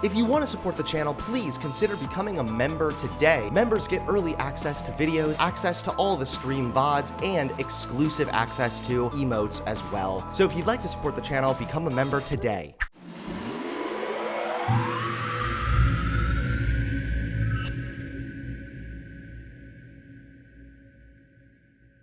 If you want to support the channel, please consider becoming a member today. Members get early access to videos, access to all the stream VODs, and exclusive access to emotes as well. So if you'd like to support the channel, become a member today.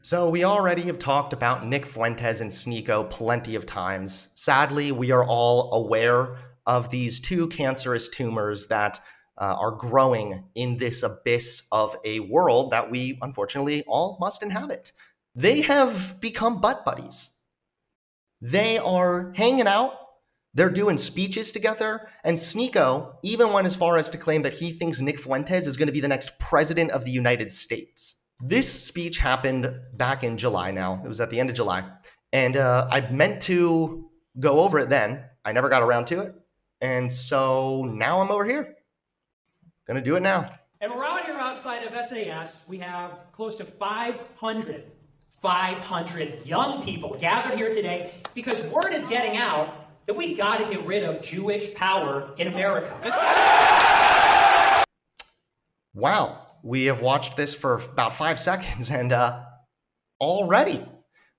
So we already have talked about Nick Fuentes and Sneeko plenty of times. Sadly, we are all aware of these two cancerous tumors that are growing in this abyss of a world that we unfortunately all must inhabit. They have become butt buddies. They are hanging out, they're doing speeches together, and Sneeko even went as far as to claim that he thinks Nick Fuentes is going to be the next president of the United States. This speech happened back in July now. It was at the end of July. And I meant to go over it then. I never got around to it. And so now I'm over here. Gonna do it now. And we're out here outside of SAS. We have close to 500 young people gathered here today because word is getting out that we gotta get rid of Jewish power in America. Wow. We have watched this for about 5 seconds, and already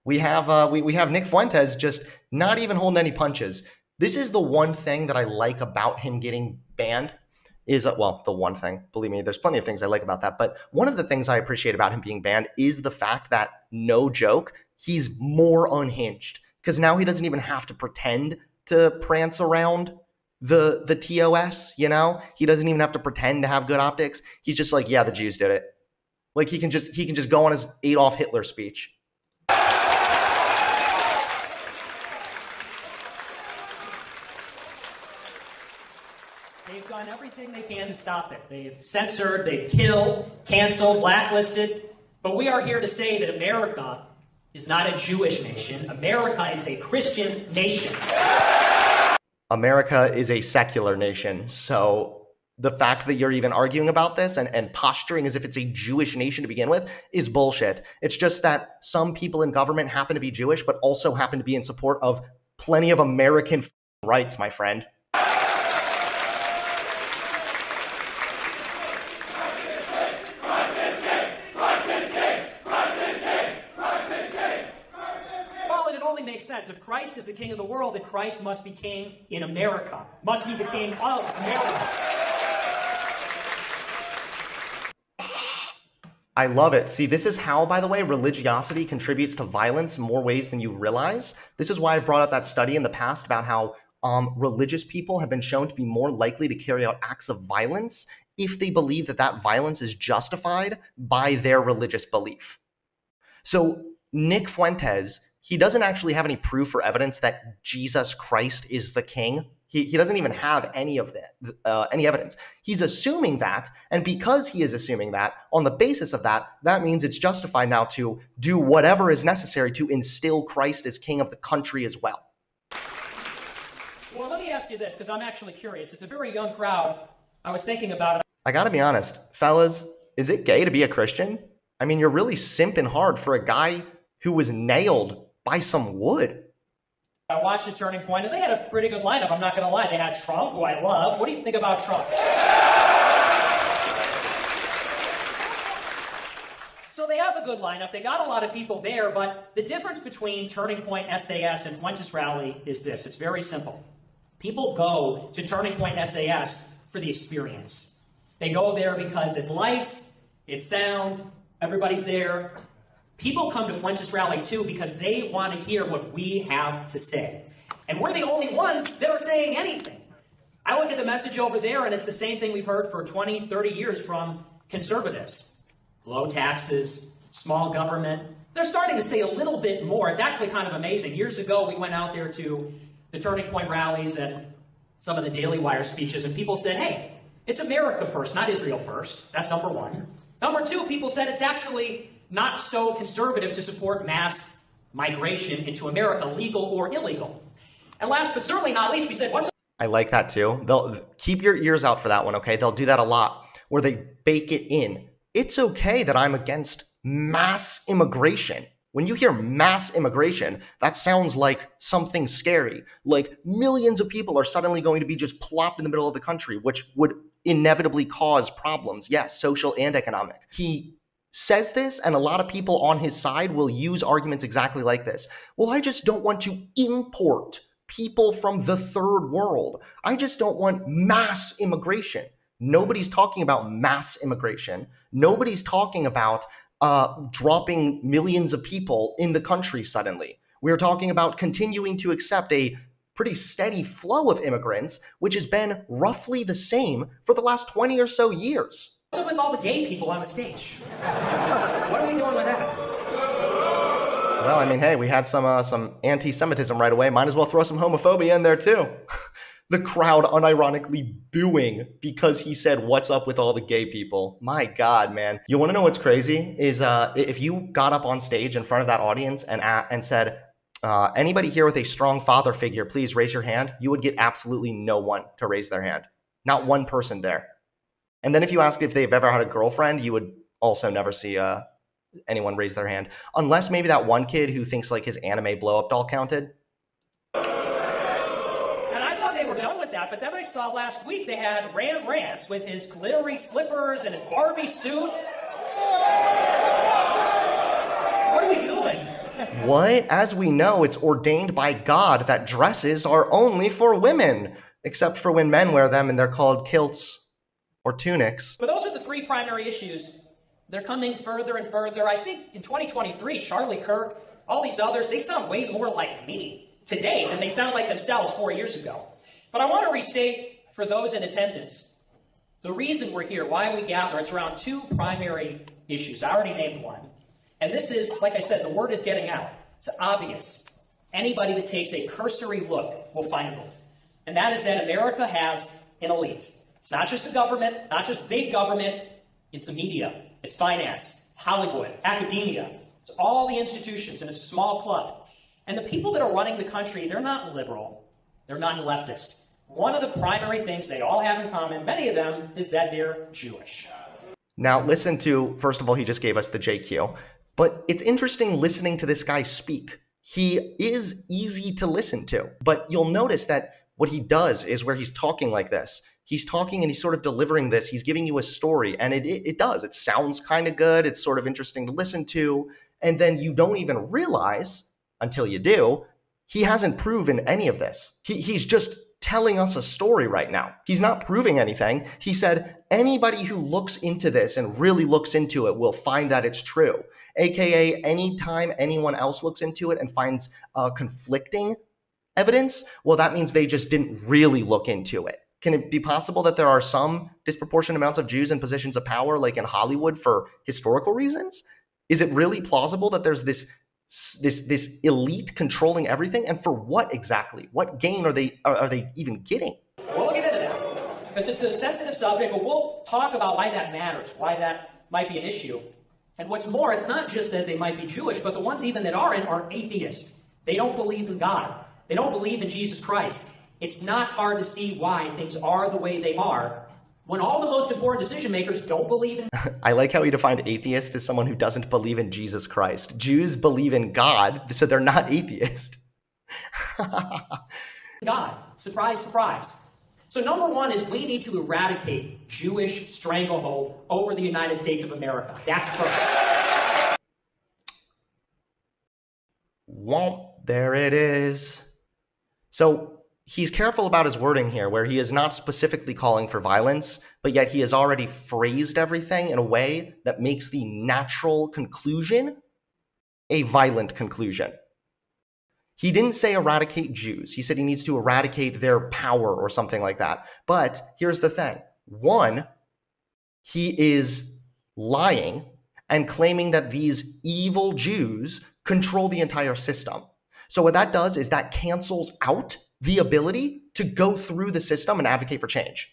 we have Nick Fuentes just not even holding any punches. This is the one thing that I like about him getting banned. Well, the one thing. Believe me, there's plenty of things I like about that. But one of the things I appreciate about him being banned is the fact that, no joke, he's more unhinged. Because now he doesn't even have to pretend to prance around the TOS, you know? He doesn't even have to pretend to have good optics. He's just like, yeah, the Jews did it. Like he can just go on his Adolf Hitler speech. They've done everything they can to stop it. They've censored, they've killed, canceled, blacklisted. But we are here to say that America is not a Jewish nation. America is a Christian nation. America is a secular nation, so the fact that you're even arguing about this and posturing as if it's a Jewish nation to begin with is bullshit. It's just that some people in government happen to be Jewish, but also happen to be in support of plenty of American rights, my friend. If Christ is the king of the world, then Christ must be king in America, must be the king of America. I love it. See, this is how, by the way, religiosity contributes to violence in more ways than you realize. This is why I brought up that study in the past about how religious people have been shown to be more likely to carry out acts of violence if they believe that that violence is justified by their religious belief. So Nick Fuentes, he doesn't actually have any proof or evidence that Jesus Christ is the king. He doesn't even have any of that, any evidence. He's assuming that, and because he is assuming that, on the basis of that, that means it's justified now to do whatever is necessary to instill Christ as king of the country as well. Well, let me ask you this, because I'm actually curious. It's a very young crowd. I was thinking about it. I gotta be honest, fellas, is it gay to be a Christian? I mean, you're really simping hard for a guy who was nailed by some wood. I watched the Turning Point, and they had a pretty good lineup. I'm not going to lie. They had Trump, who I love. What do you think about Trump? So they have a good lineup. They got a lot of people there, but the difference between Turning Point SAS and Fuentes Rally is this. It's very simple. People go to Turning Point SAS for the experience. They go there because it's lights, it's sound, everybody's there. People come to Fuentes Rally too because they want to hear what we have to say. And we're the only ones that are saying anything. I look at the message over there and it's the same thing we've heard for 20, 30 years from conservatives. Low taxes, small government. They're starting to say a little bit more. It's actually kind of amazing. Years ago, we went out there to the Turning Point rallies and some of the Daily Wire speeches, and people said, hey, it's America first, not Israel first. That's number one. Number two, people said it's actually not so conservative to support mass migration into America, legal or illegal. And last but certainly not least, we said, I like that too. They'll keep your ears out for that one, okay? They'll do that a lot, where they bake it in. It's okay that I'm against mass immigration. When you hear mass immigration, that sounds like something scary. Like millions of people are suddenly going to be just plopped in the middle of the country, which would inevitably cause problems. Yes, social and economic. He says this, and a lot of people on his side will use arguments exactly like this. Well, I just don't want to import people from the third world. I just don't want mass immigration. Nobody's talking about mass immigration. Nobody's talking about dropping millions of people in the country suddenly. We're talking about continuing to accept a pretty steady flow of immigrants, which has been roughly the same for the last 20 or so years. What's up with all the gay people on the stage? What are we doing with that? Well, I mean, hey, we had some anti-Semitism right away. Might as well throw some homophobia in there too. The crowd unironically booing because he said, "What's up with all the gay people?" My God, man. You want to know what's crazy? Is if you got up on stage in front of that audience and said, anybody here with a strong father figure, please raise your hand, you would get absolutely no one to raise their hand. Not one person there. And then if you asked if they've ever had a girlfriend, you would also never see anyone raise their hand. Unless maybe that one kid who thinks like his anime blow-up doll counted. But then I saw last week they had Ram Rants with his glittery slippers and his Barbie suit. What are we doing? What? As we know, it's ordained by God that dresses are only for women, except for when men wear them and they're called kilts or tunics. But those are the three primary issues. They're coming further and further. I think in 2023, Charlie Kirk, all these others, they sound way more like me today than they sound like themselves 4 years ago. But I want to restate for those in attendance, the reason we're here, why we gather, it's around two primary issues. I already named one. And this is, like I said, the word is getting out. It's obvious. Anybody that takes a cursory look will find it. And that is that America has an elite. It's not just a government, not just big government. It's the media. It's finance. It's Hollywood, academia. It's all the institutions, and it's a small club. And the people that are running the country, they're not liberal. They're not leftist. One of the primary things they all have in common, many of them, is that they're Jewish. Now listen to, first of all, he just gave us the JQ, but it's interesting listening to this guy speak. He is easy to listen to, but you'll notice that what he does is where he's talking like this. He's talking and he's sort of delivering this. He's giving you a story, and it does. It sounds kind of good. It's sort of interesting to listen to, and then you don't even realize, until you do, he hasn't proven any of this. He's just telling us a story right now. He's not proving anything. He said anybody who looks into this and really looks into it will find that it's true. AKA anytime anyone else looks into it and finds conflicting evidence, well, that means they just didn't really look into it. Can it be possible that there are some disproportionate amounts of Jews in positions of power, like in Hollywood, for historical reasons? Is it really plausible that there's this elite controlling everything? And for what exactly? What gain are they even getting? We'll get into that because it's a sensitive subject, but we'll talk about why that matters, why that might be an issue. And what's more, it's not just that they might be Jewish, but the ones even that aren't are atheist. They don't believe in God. They don't believe in Jesus Christ. It's not hard to see why things are the way they are when all the most important decision makers don't believe in... I like how he defined atheist as someone who doesn't believe in Jesus Christ. Jews believe in God, so they're not atheist. God. Surprise, surprise. So number one is we need to eradicate Jewish stranglehold over the United States of America. That's perfect. Womp, there it is. So he's careful about his wording here, where he is not specifically calling for violence, but yet he has already phrased everything in a way that makes the natural conclusion a violent conclusion. He didn't say eradicate Jews. He said he needs to eradicate their power or something like that. But here's the thing. One, he is lying and claiming that these evil Jews control the entire system. So what that does is that cancels out the ability to go through the system and advocate for change.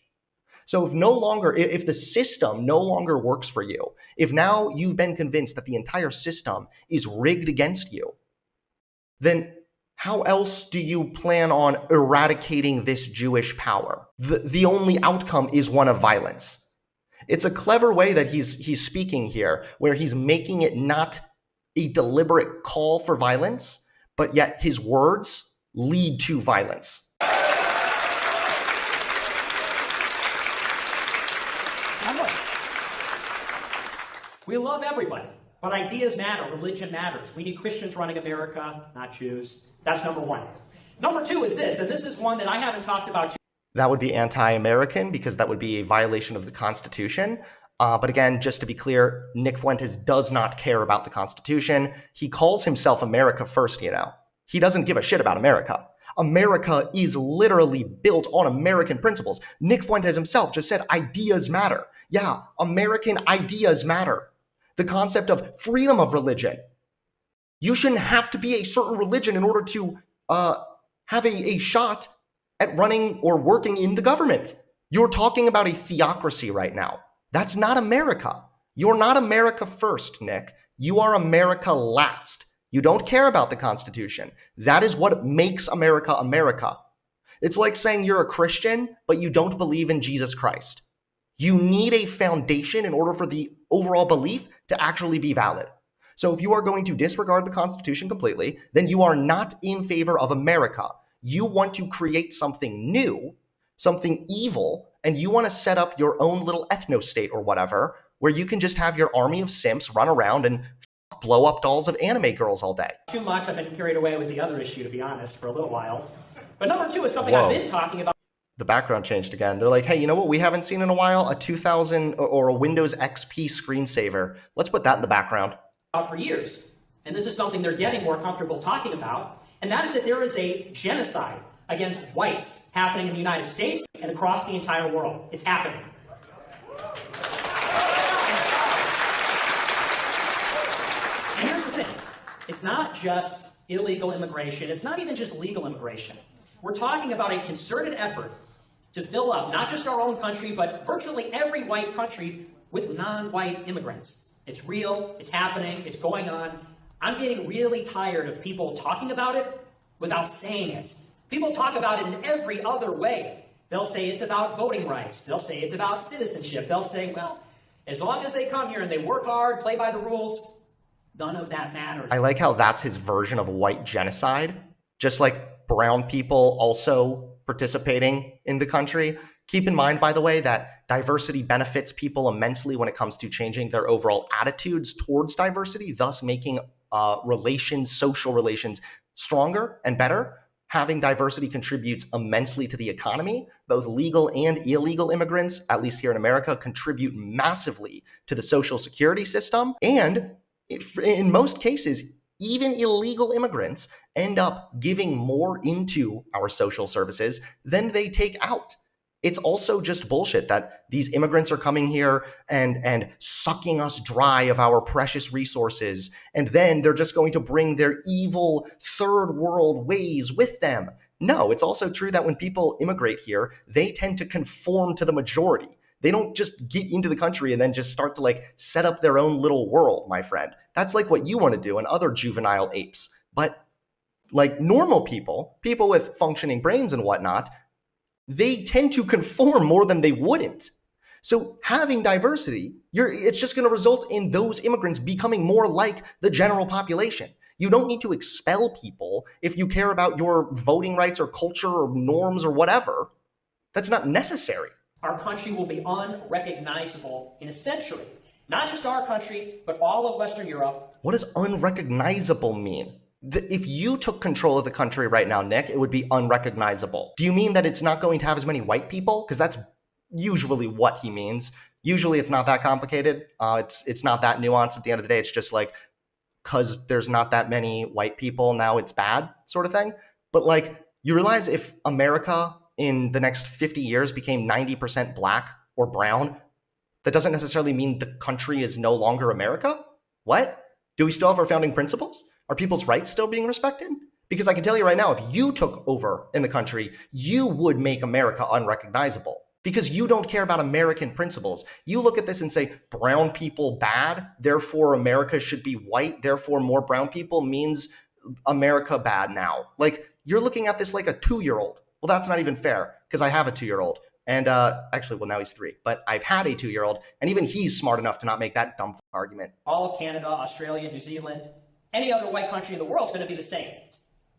So if the system no longer works for you, if now you've been convinced that the entire system is rigged against you, then how else do you plan on eradicating this Jewish power? The only outcome is one of violence. It's a clever way that he's speaking here, where he's making it not a deliberate call for violence, but yet his words lead to violence. We love everybody, but ideas matter, religion matters. We need Christians running America, not Jews. That's number one. Number two is this, and this is one that I haven't talked about. That would be anti-American because that would be a violation of the Constitution. But again, just to be clear, Nick Fuentes does not care about the Constitution. He calls himself America first, you know. He doesn't give a shit about America. America is literally built on American principles. Nick Fuentes himself just said ideas matter. Yeah, American ideas matter. The concept of freedom of religion. You shouldn't have to be a certain religion in order to have a shot at running or working in the government. You're talking about a theocracy right now. That's not America. You're not America first, Nick. You are America last. You don't care about the Constitution. That is what makes America America. It's like saying you're a Christian, but you don't believe in Jesus Christ. You need a foundation in order for the overall belief to actually be valid. So if you are going to disregard the Constitution completely, then you are not in favor of America. You want to create something new, something evil, and you want to set up your own little ethno-state or whatever, where you can just have your army of simps run around and blow up dolls of anime girls all day. Too much. I've been carried away with the other issue, to be honest, for a little while. But number two is something I've been talking about. The background changed again. They're like, hey, you know what we haven't seen in a while? A 2000 or a Windows XP screensaver. Let's put that in the background. For years. And this is something they're getting more comfortable talking about. And that is that there is a genocide against whites happening in the United States and across the entire world. It's happening. And here's the thing. It's not just illegal immigration. It's not even just legal immigration. We're talking about a concerted effort to fill up not just our own country, but virtually every white country with non-white immigrants. It's real, it's happening, it's going on. I'm getting really tired of people talking about it without saying it. People talk about it in every other way. They'll say it's about voting rights. They'll say it's about citizenship. They'll say, well, as long as they come here and they work hard, play by the rules, none of that matters. I like how that's his version of white genocide. Just like brown people also participating in the country. Keep in mind, by the way, that diversity benefits people immensely when it comes to changing their overall attitudes towards diversity, thus making relations, social relations stronger and better. Having diversity contributes immensely to the economy. Both legal and illegal immigrants, at least here in America, contribute massively to the social security system. And in most cases, even illegal immigrants end up giving more into our social services than they take out. It's also just bullshit that these immigrants are coming here and sucking us dry of our precious resources, and then they're just going to bring their evil third world ways with them. No, it's also true that when people immigrate here, they tend to conform to the majority. They don't just get into the country and then just start to like set up their own little world, my friend. That's like what you want to do and other juvenile apes. But like normal people, people with functioning brains and whatnot, they tend to conform more than they wouldn't. So having diversity, it's just going to result in those immigrants becoming more like the general population. You don't need to expel people if you care about your voting rights or culture or norms or whatever. That's not necessary. Our country will be unrecognizable in a century. Not just our country, but all of Western Europe. What does unrecognizable mean? If you took control of the country right now, Nick, it would be unrecognizable. Do you mean that it's not going to have as many white people? Because that's usually what he means. Usually it's not that complicated. It's not that nuanced at the end of the day. It's just like, because there's not that many white people, now it's bad sort of thing. But like, you realize if America in the next 50 years became 90% black or brown, that doesn't necessarily mean the country is no longer America? What? Do we still have our founding principles? Are people's rights still being respected? Because I can tell you right now, if you took over in the country, you would make America unrecognizable because you don't care about American principles. You look at this and say, brown people bad, therefore America should be white, therefore more brown people means America bad now. Like, you're looking at this like a 2-year-old. Well, that's not even fair because I have a 2-year-old. And actually, well, now he's 3. But I've had a 2-year-old, and even he's smart enough to not make that dumb argument. All of Canada, Australia, New Zealand, Any other white country in the world is going to be the same.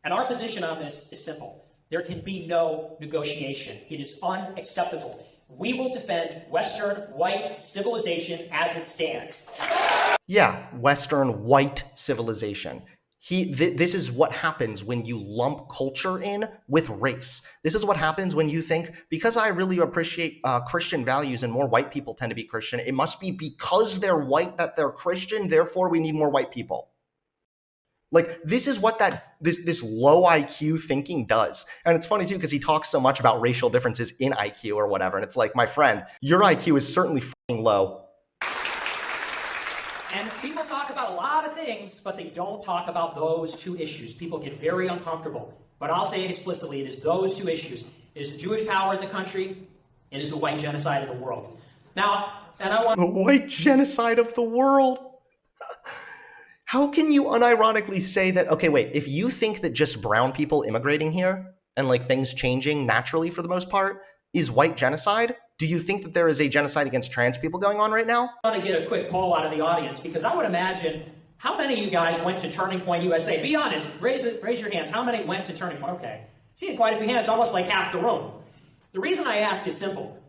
And our position on this is simple. There can be no negotiation. It is unacceptable. We will defend Western white civilization as it stands. Yeah, Western white civilization. This is what happens when you lump culture in with race. This is what happens when you think, because I really appreciate Christian values and more white people tend to be Christian, it must be because they're white that they're Christian, therefore we need more white people. Like, this is what this low IQ thinking does. And it's funny too, because he talks so much about racial differences in IQ or whatever. And it's like, my friend, your IQ is certainly fucking low. And people talk about a lot of things, but they don't talk about those two issues. People get very uncomfortable. But I'll say it explicitly, it is those two issues. It is the Jewish power in the country, it is the white genocide of the world. Now, and I want... The white genocide of the world? How can you unironically say that, okay, wait, if you think that just brown people immigrating here and like things changing naturally for the most part is white genocide, do you think that there is a genocide against trans people going on right now? I want to get a quick poll out of the audience because I would imagine, how many of you guys went to Turning Point USA? Be honest, raise your hands. How many went to Turning Point? Okay. Seeing quite a few hands, almost like half the room. The reason I ask is simple.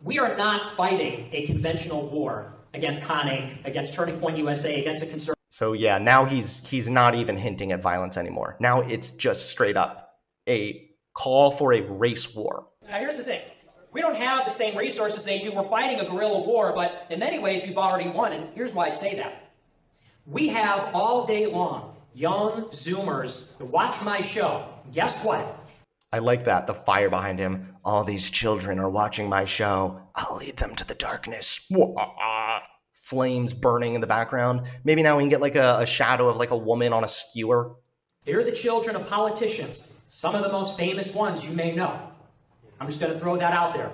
We are not fighting a conventional war against Con Inc., against Turning Point USA, against a conservative. So yeah, now he's not even hinting at violence anymore. Now it's just straight up a call for a race war. Now here's the thing. We don't have the same resources they do. We're fighting a guerrilla war, but in many ways we've already won, and here's why I say that. We have all day long young Zoomers who watch my show. Guess what? I like that, the fire behind him. All these children are watching my show. I'll lead them to the darkness. Flames burning in the background. Maybe now we can get like a shadow of like a woman on a skewer. They're the children of politicians. Some of the most famous ones you may know. I'm just going to throw that out there.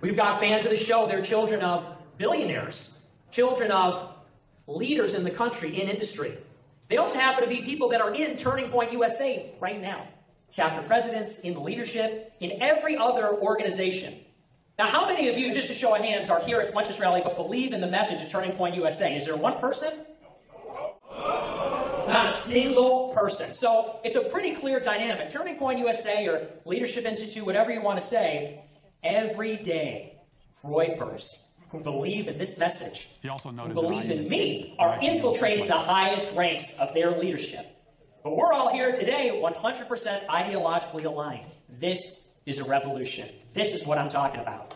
We've got fans of the show. They're children of billionaires, children of leaders in the country, in industry. They also happen to be people that are in Turning Point USA right now. Chapter presidents, in the leadership, in every other organization. Now, how many of you, just to show of hands, are here at Fuentes Rally but believe in the message of Turning Point USA? Is there one person? Not a single person. So it's a pretty clear dynamic. Turning Point USA or Leadership Institute, whatever you want to say, every day, Groypers who believe in this message, who believe in me, are infiltrating the highest ranks of their leadership. But we're all here today 100% ideologically aligned. This is a revolution. This is what I'm talking about.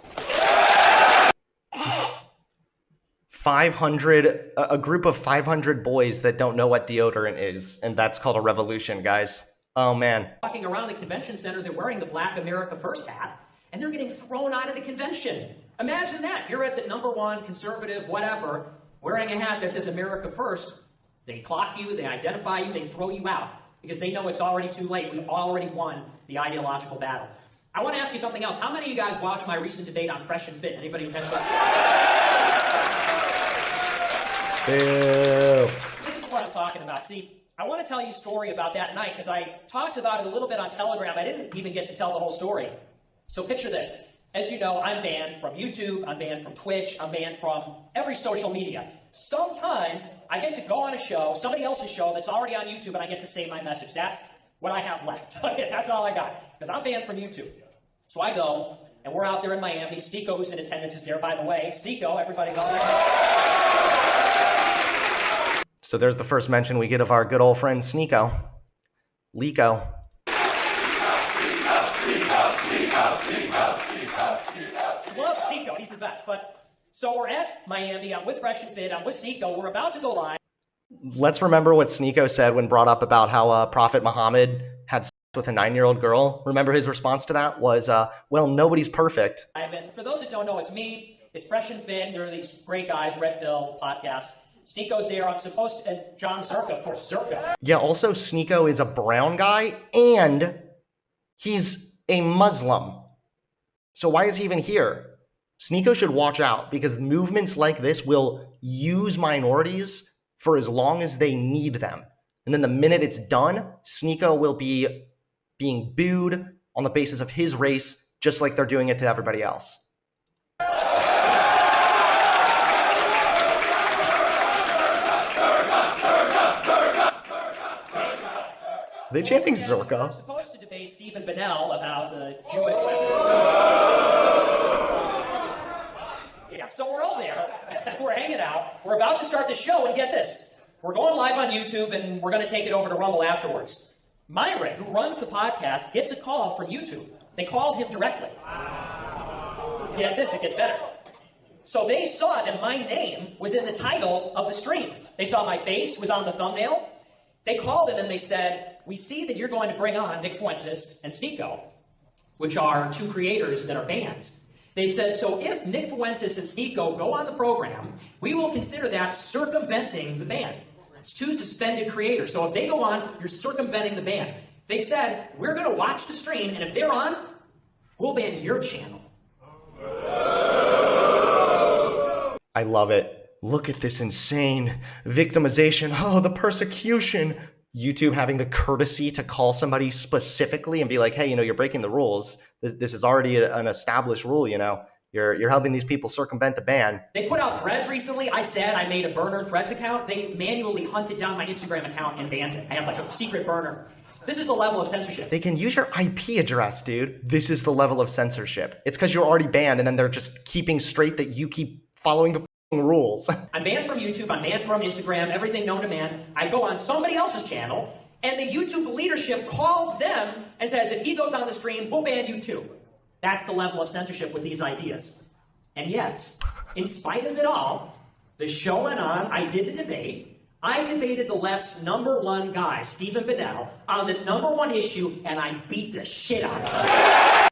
500, a group of 500 boys that don't know what deodorant is, and that's called a revolution, guys. Oh, man. Walking around the convention center, they're wearing the Black America First hat, and they're getting thrown out of the convention. Imagine that. You're at the #1 conservative, whatever, wearing a hat that says America First. They clock you, they identify you, they throw you out, because they know it's already too late. We've already won the ideological battle. I want to ask you something else. How many of you guys watched my recent debate on Fresh and Fit? Anybody catch that? Boo. This is what I'm talking about. See, I want to tell you a story about that night because I talked about it a little bit on Telegram. I didn't even get to tell the whole story. So picture this. As you know, I'm banned from YouTube, I'm banned from Twitch, I'm banned from every social media. Sometimes I get to go on a show, somebody else's show that's already on YouTube, and I get to say my message. That's what I have left. That's all I got, because I'm banned from YouTube. So I go, and we're out there in Miami. Stico, who's in attendance, is there, by the way. Stico, everybody go there. So there's the first mention we get of our good old friend Sneeko. Leeko. Love Stico, he's the best. But so we're at Miami, I'm with Fresh and Fit, I'm with Stico, we're about to go live. Let's remember what Sneeko said when brought up about how Prophet Muhammad had sex with a 9-year-old girl. Remember his response to that was, well, nobody's perfect. And for those that don't know, it's me, it's Fresh and Fit, there are these great guys, Red Pill podcast. Sneeko's there, I'm supposed to, and John Circa for Circa. Yeah, also Sneeko is a brown guy, and he's a Muslim. So why is he even here? Sneeko should watch out, because movements like this will use minorities for as long as they need them. And then the minute it's done, Sneeko will be being booed on the basis of his race, just like they're doing it to everybody else. They chanting We're Zerka? supposed to debate Stephen Bennell about the Jewish question. Yeah, so we're all there. We're hanging out. We're about to start the show, and get this. We're going live on YouTube, and we're going to take it over to Rumble afterwards. Myron, who runs the podcast, gets a call from YouTube. They called him directly. Get this, it gets better. So they saw that my name was in the title of the stream. They saw my face was on the thumbnail. They called him and they said, we see that you're going to bring on Nick Fuentes and Sneeko, which are two creators that are banned. They said, so if Nick Fuentes and Sneeko go on the program, we will consider that circumventing the ban. It's two suspended creators. So if they go on, you're circumventing the ban. They said, we're going to watch the stream, and if they're on, we'll ban your channel. I love it. Look at this insane victimization. Oh, the persecution. YouTube having the courtesy to call somebody specifically and be like, hey, you're breaking the rules. This is already an established rule, You're helping these people circumvent the ban. They put out threads recently. I said I made a burner threads account. They manually hunted down my Instagram account and banned it. I have like a secret burner. This is the level of censorship. They can use your IP address, dude. This is the level of censorship. It's because you're already banned, and then they're just keeping straight that you keep following the rules. I'm banned from YouTube. I'm banned from Instagram. Everything known to man. I go on somebody else's channel, and the YouTube leadership calls them and says, if he goes on the stream, we'll ban you too. That's the level of censorship with these ideas. And yet, in spite of it all, the show went on. I did the debate. I debated the left's #1 guy, Stephen Bennell, on the #1 issue, and I beat the shit out of him.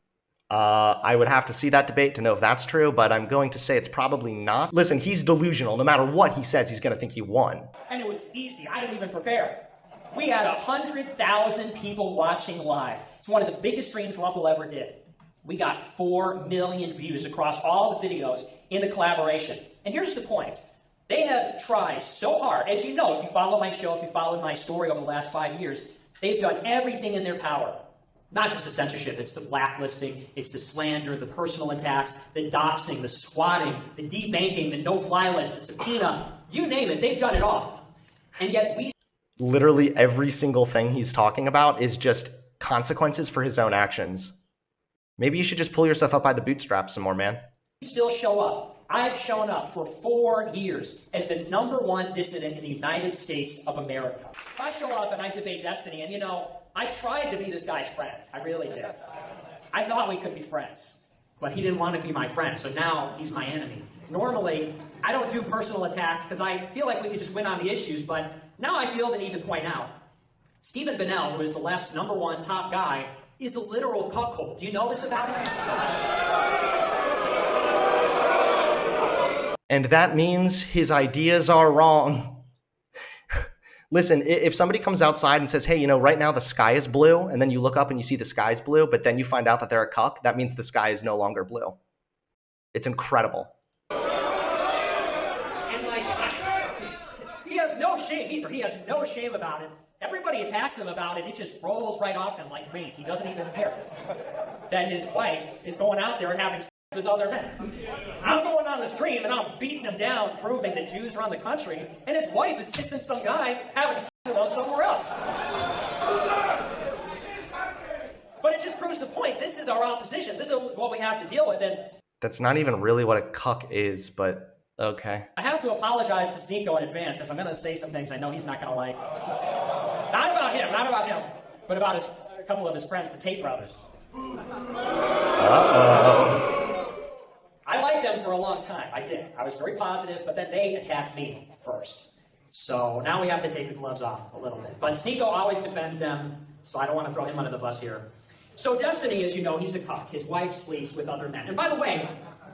I would have to see that debate to know if that's true, but I'm going to say it's probably not. Listen, he's delusional. No matter what he says, he's going to think he won. And it was easy. I didn't even prepare. We had 100,000 people watching live. It's one of the biggest streams Rumble ever did. We got 4 million views across all the videos in the collaboration. And here's the point. They have tried so hard. As you know, if you follow my show, if you followed my story over the last 5 years, they've done everything in their power. Not just the censorship, it's the blacklisting, it's the slander, the personal attacks, the doxing, the swatting, the debanking, the no-fly list, the subpoena, you name it, they've done it all. And yet we... Literally every single thing he's talking about is just consequences for his own actions. Maybe you should just pull yourself up by the bootstraps some more, man. Still show up. I've shown up for 4 years as the #1 dissident in the United States of America. I show up and I debate Destiny, and I tried to be this guy's friend. I really did. I thought we could be friends, but he didn't want to be my friend, so now he's my enemy. Normally, I don't do personal attacks because I feel like we could just win on the issues, but now I feel the need to point out, Stephen Bennell, who is the left's #1 top guy, is a literal cuckold. Do you know this about him? And that means his ideas are wrong. Listen, if somebody comes outside and says, hey, right now the sky is blue, and then you look up and you see the sky's blue, but then you find out that they're a cuck, that means the sky is no longer blue. It's incredible. And he has no shame either. He has no shame about it. Everybody attacks him about it. It just rolls right off him like rain. He doesn't even care that his wife is going out there and having sex with other men. I'm going on the stream and I'm beating him down, proving that Jews run the country, and his wife is kissing some guy having sex with him somewhere else. But it just proves the point. This is our opposition. This is what we have to deal with. And that's not even really what a cuck is, but okay. I have to apologize to Sneeko in advance because I'm going to say some things I know he's not going to like. Not about him, but about a couple of his friends, the Tate brothers. I liked them for a long time. I did. I was very positive, but then they attacked me first. So now we have to take the gloves off a little bit. But Sneeko always defends them, so I don't want to throw him under the bus here. So Destiny, as you know, he's a cuck. His wife sleeps with other men. And by the way,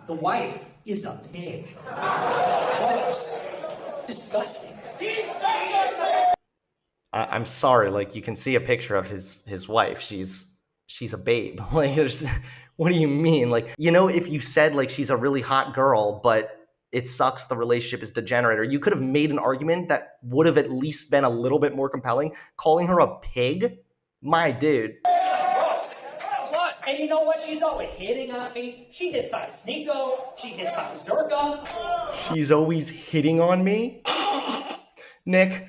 the wife is a pig. Gross. Disgusting. I'm sorry, you can see a picture of his wife. She's a babe. What do you mean? If you said she's a really hot girl, but it sucks the relationship is degenerate, or you could have made an argument that would have at least been a little bit more compelling. Calling her a pig? My dude. Gross. Slut. And you know what? She's always hitting on me. She hits on Sneeko. She hits on Zerka. She's always hitting on me? Nick,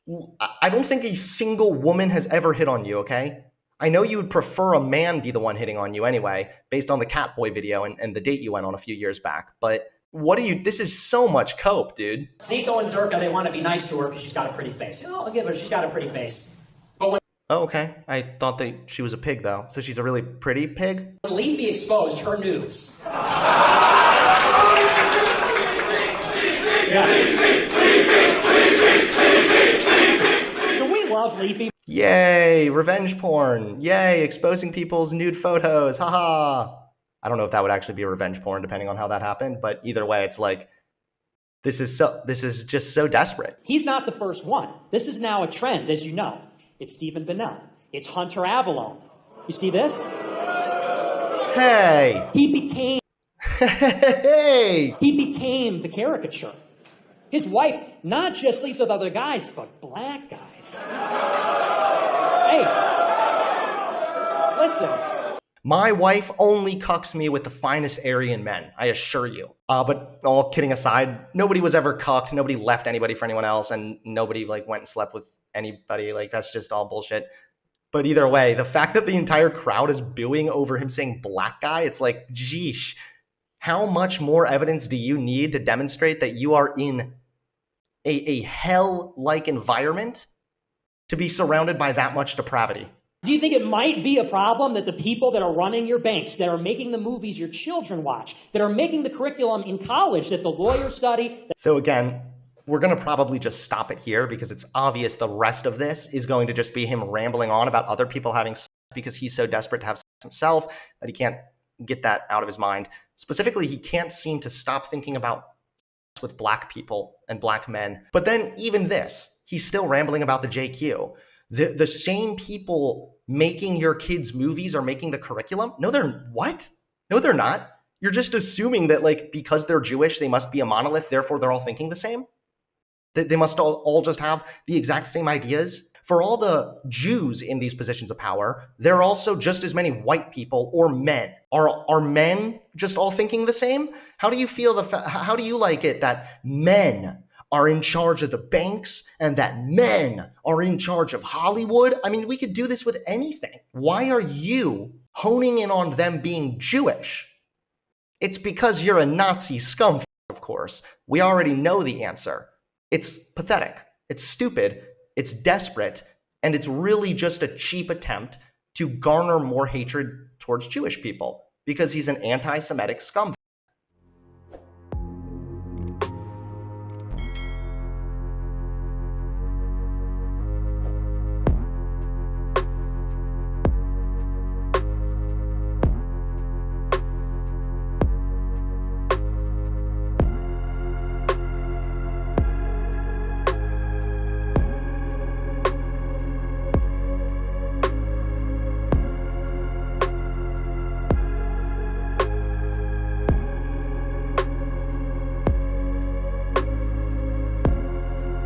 I don't think a single woman has ever hit on you, okay? I know you would prefer a man be the one hitting on you anyway, based on the Catboy video and the date you went on a few years back. But what do you, this is so much cope, dude. Sneeko and Zerka, they want to be nice to her because she's got a pretty face. You know, I'll give her, she's got a pretty face. But when Oh, okay. I thought that she was a pig, though. So she's a really pretty pig? Leafy exposed her nudes. Yes. Do we love Leafy? Yay, revenge porn. Yay, exposing people's nude photos. Haha. I don't know if that would actually be revenge porn, depending on how that happened. But either way, it's like, this is just so desperate. He's not the first one. This is now a trend, as you know. It's Stephen Bennell. It's Hunter Avalon. You see this? Hey. He became Hey. He became the caricature. His wife not just sleeps with other guys, but black guys. Hey, listen. My wife only cucks me with the finest Aryan men, I assure you. But all kidding aside, nobody was ever cucked. Nobody left anybody for anyone else, and nobody like went and slept with anybody. Like, that's just all bullshit. But either way, the fact that the entire crowd is booing over him saying black guy, it's like, geesh. How much more evidence do you need to demonstrate that you are in a hell-like environment to be surrounded by that much depravity? Do you think it might be a problem that the people that are running your banks, that are making the movies your children watch, that are making the curriculum in college that the lawyers study? So again, we're going to probably just stop it here because it's obvious the rest of this is going to just be him rambling on about other people having sex because he's so desperate to have sex himself that he can't get that out of his mind. Specifically, he can't seem to stop thinking about sex with black people and black men. But then even this, he's still rambling about the JQ. The same people making your kids' movies are making the curriculum? No, they're what? No, they're not. You're just assuming that, like, because they're Jewish, they must be a monolith, therefore they're all thinking the same? That they must all just have the exact same ideas? For all the Jews in these positions of power, there are also just as many white people or men. Are men just all thinking the same? How do you feel how do you like it that men are in charge of the banks and that men are in charge of Hollywood? I mean, we could do this with anything. Why are you honing in on them being Jewish? It's because you're a Nazi scum, of course. We already know the answer. It's pathetic. It's stupid. It's desperate. And it's really just a cheap attempt to garner more hatred towards Jewish people because he's an anti-Semitic scum.